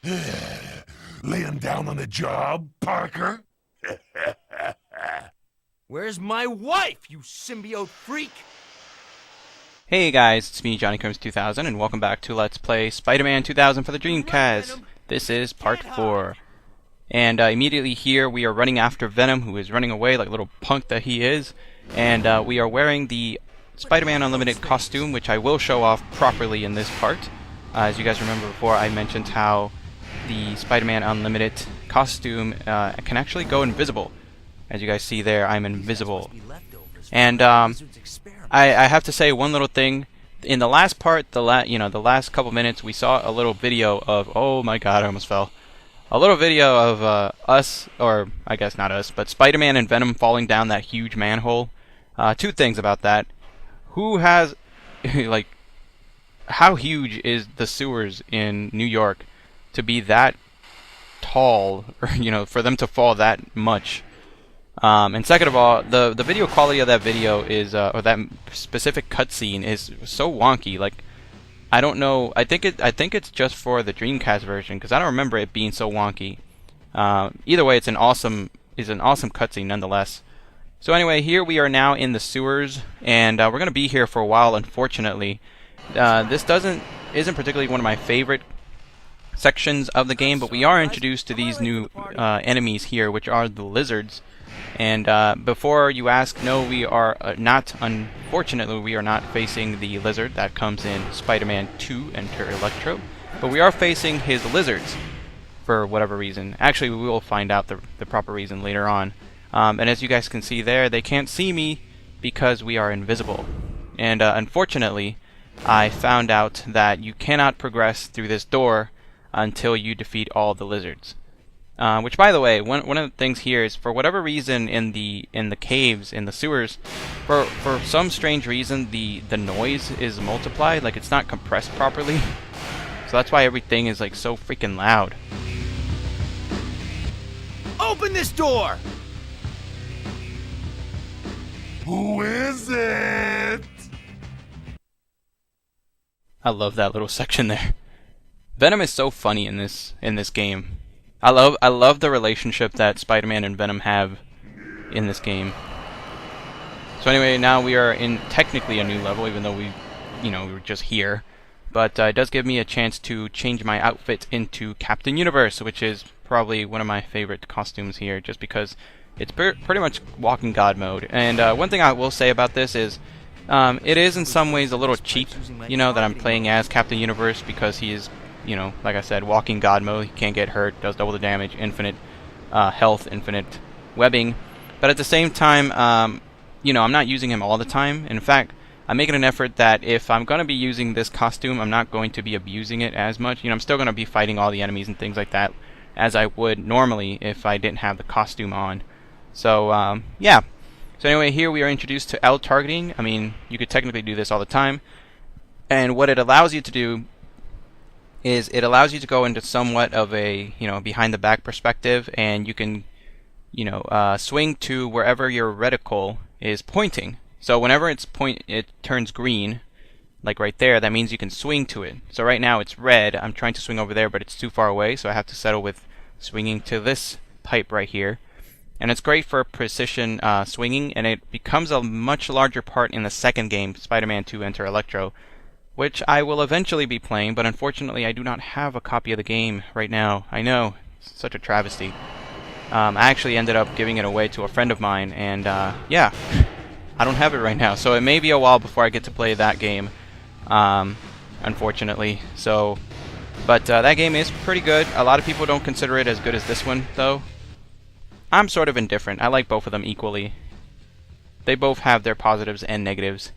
Laying down on the job, Parker? Where's my wife, you symbiote freak? Hey guys, it's me, JohnnyCombs2000, and welcome back to Let's Play Spider-Man 2000 for the Dreamcast. This is part 4. And immediately here we are running after Venom, who is running away like a little punk that he is. And we are wearing the SpiderMan Unlimited costume, which I will show off properly in this part. As you guys remember before, I mentioned how the SpiderMan Unlimited costume can actually go invisible. As you guys see there, I'm invisible. And I have to say one little thing. In the last part, the last couple minutes, we saw a little video of, oh my god, I almost fell. A little video of us, or I guess not us, but Spider-Man and Venom falling down that huge manhole. Two things about that. Who has, like, how huge is the sewers in New York to be that tall, or, for them to fall that much? And second of all, the video quality of that video is, or that specific cutscene is so wonky. Like, I don't know. I think it's just for the Dreamcast version because I don't remember it being so wonky. Either way, it's an awesome cutscene nonetheless. So anyway, here we are now in the sewers, and we're gonna be here for a while. Unfortunately, this isn't particularly one of my favorite sections of the game, but we are introduced to these new enemies here, which are the lizards. And before you ask, no, we are not, unfortunately, we are not facing the lizard that comes in Spider-Man 2 Enter Electro, but we are facing his lizards for whatever reason. Actually, we will find out the proper reason later on. And as you guys can see there, they can't see me because we are invisible. And unfortunately, I found out that you cannot progress through this door until you defeat all the lizards. Which, by the way, one of the things here is, for whatever reason, in the caves, in the sewers, for some strange reason, the noise is multiplied. Like, it's not compressed properly. So that's why everything is like so freaking loud. Open this door! Who is it? I love that little section there. Venom is so funny in this game. I love the relationship that Spider-Man and Venom have in this game. So anyway, now we are in technically a new level, even though we were just here. But it does give me a chance to change my outfit into Captain Universe, which is probably one of my favorite costumes here, just because it's pretty much walking God mode. And one thing I will say about this is, it is in some ways a little cheap, that I'm playing as Captain Universe, because he is, like I said, walking God mode. He can't get hurt, does double the damage, infinite health, infinite webbing. But at the same time, I'm not using him all the time. In fact, I'm making an effort that if I'm going to be using this costume, I'm not going to be abusing it as much. I'm still going to be fighting all the enemies and things like that as I would normally if I didn't have the costume on. So, yeah. So anyway, here we are introduced to L targeting. I mean, you could technically do this all the time. And what it allows you to do is it allows you to go into somewhat of a, behind the back perspective, and you can, swing to wherever your reticle is pointing. So whenever it turns green, like right there, that means you can swing to it. So right now it's red. I'm trying to swing over there, but it's too far away, so I have to settle with swinging to this pipe right here. And it's great for precision swinging, and it becomes a much larger part in the second game, Spider-Man 2 Enter Electro, which I will eventually be playing, but unfortunately I do not have a copy of the game right now. I know, it's such a travesty. I actually ended up giving it away to a friend of mine, and yeah, I don't have it right now, so it may be a while before I get to play that game, unfortunately. So, but that game is pretty good. A lot of people don't consider it as good as this one, though. I'm sort of indifferent. I like both of them equally. They both have their positives and negatives.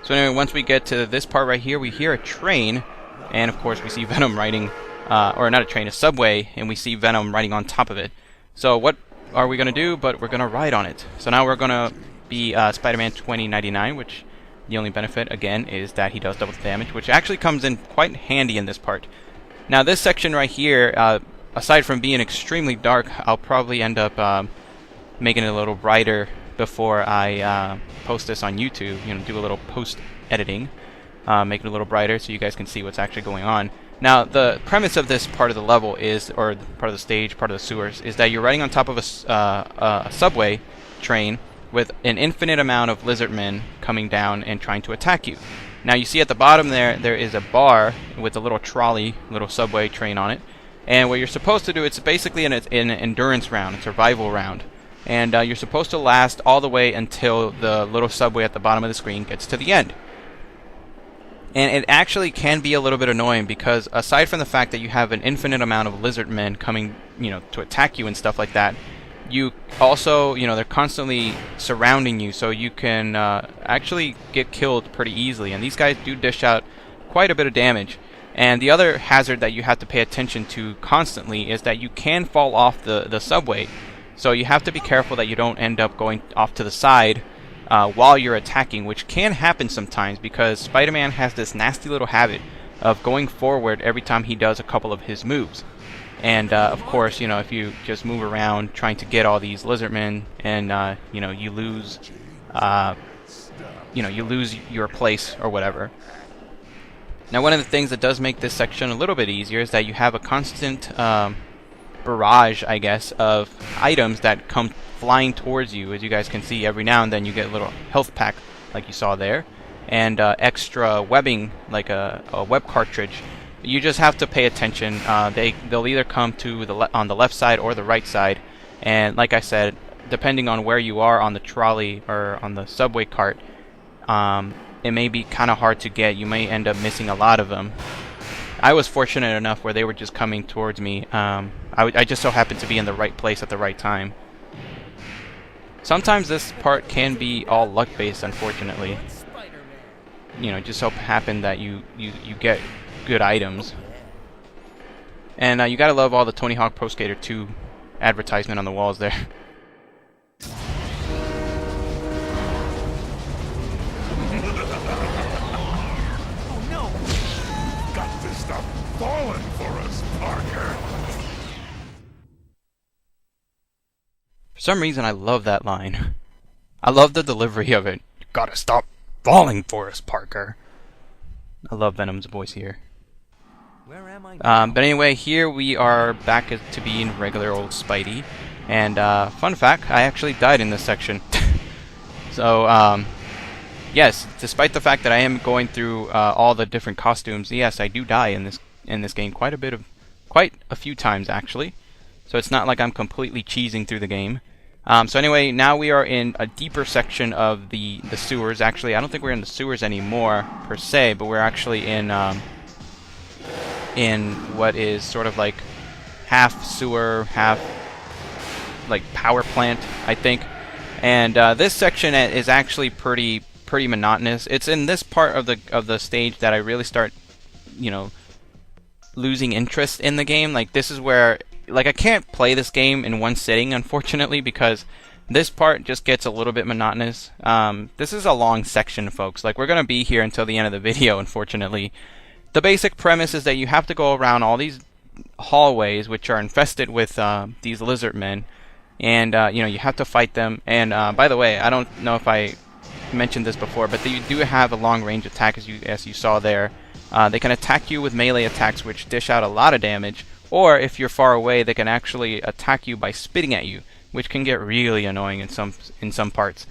So anyway, once we get to this part right here, we hear a train, and of course we see Venom riding, or not a train, a subway, and we see Venom riding on top of it. So what are we going to do? But we're going to ride on it. So now we're going to be Spider-Man 2099, which the only benefit, again, is that he does double the damage, which actually comes in quite handy in this part. Now this section right here, aside from being extremely dark, I'll probably end up making it a little brighter before I post this on YouTube, do a little post editing. make it a little brighter so you guys can see what's actually going on. Now, the premise of this part of the level is, or part of the stage, part of the sewers, is that you're riding on top of a subway train with an infinite amount of lizardmen coming down and trying to attack you. Now, you see at the bottom there is a bar with a little trolley, little subway train on it. And what you're supposed to do, it's basically an endurance round, a survival round. And you're supposed to last all the way until the little subway at the bottom of the screen gets to the end. And it actually can be a little bit annoying because aside from the fact that you have an infinite amount of lizard men coming, to attack you and stuff like that, you also, they're constantly surrounding you, so you can actually get killed pretty easily. And these guys do dish out quite a bit of damage. And the other hazard that you have to pay attention to constantly is that you can fall off the subway. So you have to be careful that you don't end up going off to the side while you're attacking, which can happen sometimes because Spider-Man has this nasty little habit of going forward every time he does a couple of his moves. And of course, if you just move around trying to get all these lizardmen, and you lose, you lose your place or whatever. Now, one of the things that does make this section a little bit easier is that you have a constant barrage, I guess, of items that come flying towards you. As you guys can see, every now and then you get a little health pack like you saw there, and extra webbing like a web cartridge. You just have to pay attention. They'll either come to on the left side or the right side, and like I said, depending on where you are on the trolley or on the subway cart, it may be kind of hard to get. You may end up missing a lot of them. I was fortunate enough where they were just coming towards me. I just so happened to be in the right place at the right time. Sometimes this part can be all luck-based, unfortunately. Just so happen that you get good items. And you gotta love all the Tony Hawk Pro Skater 2 advertisement on the walls there. Falling for us, Parker. For some reason, I love that line. I love the delivery of it. You gotta stop falling for us, Parker. I love Venom's voice here. Where am I? But anyway, here we are back to being regular old Spidey. And fun fact, I actually died in this section. So, yes, despite the fact that I am going through all the different costumes, yes, I do die in this game quite a few times actually. So it's not like I'm completely cheesing through the game. So anyway, now we are in a deeper section of the sewers. Actually, I don't think we're in the sewers anymore per se, but we're actually in what is sort of like half sewer, half like power plant, I think. And this section is actually pretty monotonous. It's in this part of the stage that I really start, losing interest in the game. Like, this is where, like, I can't play this game in one sitting, unfortunately, because this part just gets a little bit monotonous. This is a long section, folks. Like, we're gonna be here until the end of the video, unfortunately. The basic premise is that you have to go around all these hallways, which are infested with these lizard men, and you have to fight them. And by the way, I don't know if I mentioned this before, but they do have a long-range attack, as you saw there. They can attack you with melee attacks, which dish out a lot of damage, or if you're far away, they can actually attack you by spitting at you, which can get really annoying in some parts.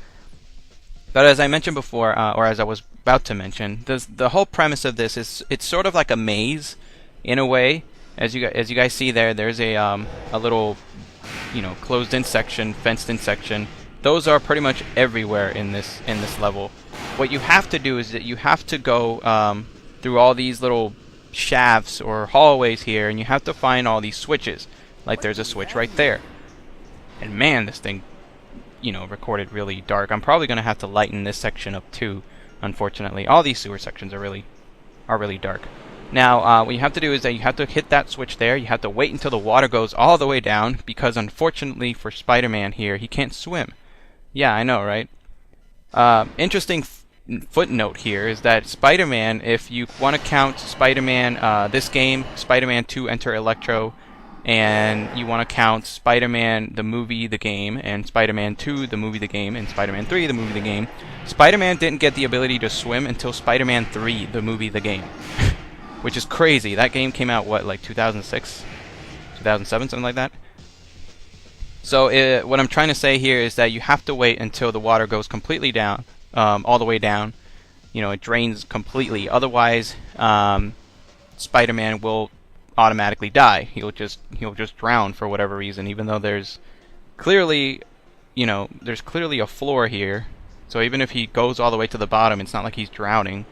But as I mentioned before, or as I was about to mention, the whole premise of this is it's sort of like a maze, in a way. As you guys see there, there's a little, closed-in section, fenced-in section. Those are pretty much everywhere in this level. What you have to do is that you have to go through all these little shafts or hallways here, and you have to find all these switches. Like, there's a switch right there. And man, this thing, recorded really dark. I'm probably gonna have to lighten this section up too. Unfortunately, all these sewer sections are really dark. Now, what you have to do is that you have to hit that switch there. You have to wait until the water goes all the way down, because unfortunately for Spider-Man here, he can't swim. Yeah, I know, right? Interesting footnote here is that Spider-Man, if you want to count Spider-Man, this game, Spider-Man 2 Enter Electro, and you want to count Spider-Man the movie, the game, and Spider-Man 2, the movie, the game, and Spider-Man 3, the movie, the game. Spider-Man didn't get the ability to swim until Spider-Man 3, the movie, the game. Which is crazy. That game came out, what, like 2006? 2007, something like that? So what I'm trying to say here is that you have to wait until the water goes completely down, all the way down. You know, it drains completely. Otherwise, Spider-Man will automatically die. He'll just drown for whatever reason, even though there's clearly, you know, there's clearly a floor here. So even if he goes all the way to the bottom, it's not like he's drowning.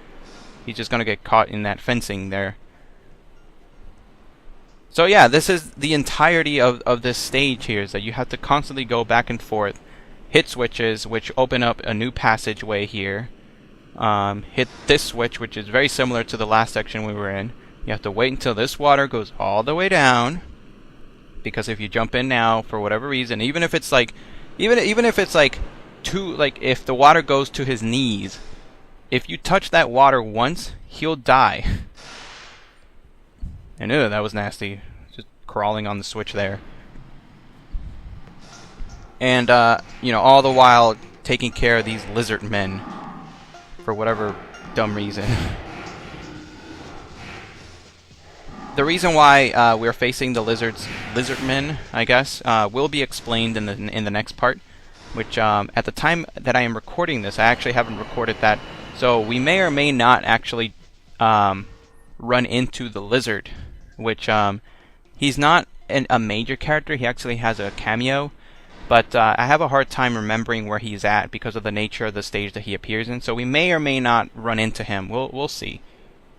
He's just gonna get caught in that fencing there. So yeah, this is the entirety of this stage here, is that you have to constantly go back and forth, hit switches which open up a new passageway here, hit this switch which is very similar to the last section we were in. You have to wait until this water goes all the way down, because if you jump in now for whatever reason, even if it's like even if it's like if the water goes to his knees, if you touch that water once, he'll die. And ew, that was nasty. Just crawling on the switch there. And you know, all the while taking care of these lizard men for whatever dumb reason. The reason why we're facing the lizard men, I guess, will be explained in the next part, which at the time that I am recording this, I actually haven't recorded that, so we may or may not actually run into the lizard, which he's not a major character. He actually has a cameo, but I have a hard time remembering where he's at because of the nature of the stage that he appears in, so we may or may not run into him. We'll see.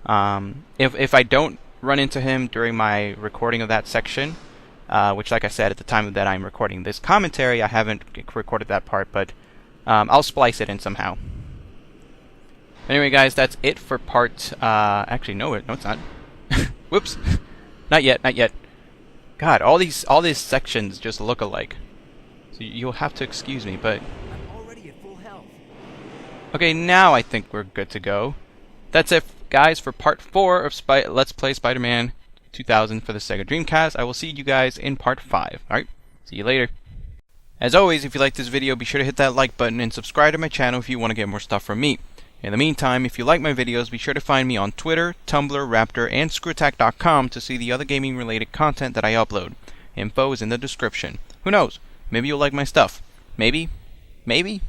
If I don't run into him during my recording of that section, which, like I said, at the time that I'm recording this commentary, I haven't recorded that part, but I'll splice it in somehow. Anyway, guys, that's it for part. Actually, no, it's not. Whoops, not yet. God, all these sections just look alike, so you'll have to excuse me. But I'm already at full health. okay, now I think we're good to go. That's it, guys, for part 4 of Let's Play Spider-Man 2000 for the Sega Dreamcast. I will see you guys in part 5. Alright, see you later. As always, if you like this video, be sure to hit that like button and subscribe to my channel if you want to get more stuff from me. In the meantime, if you like my videos, be sure to find me on Twitter, Tumblr, Raptr, and Screwattack.com to see the other gaming-related content that I upload. Info is in the description. Who knows? Maybe you'll like my stuff. Maybe. Maybe.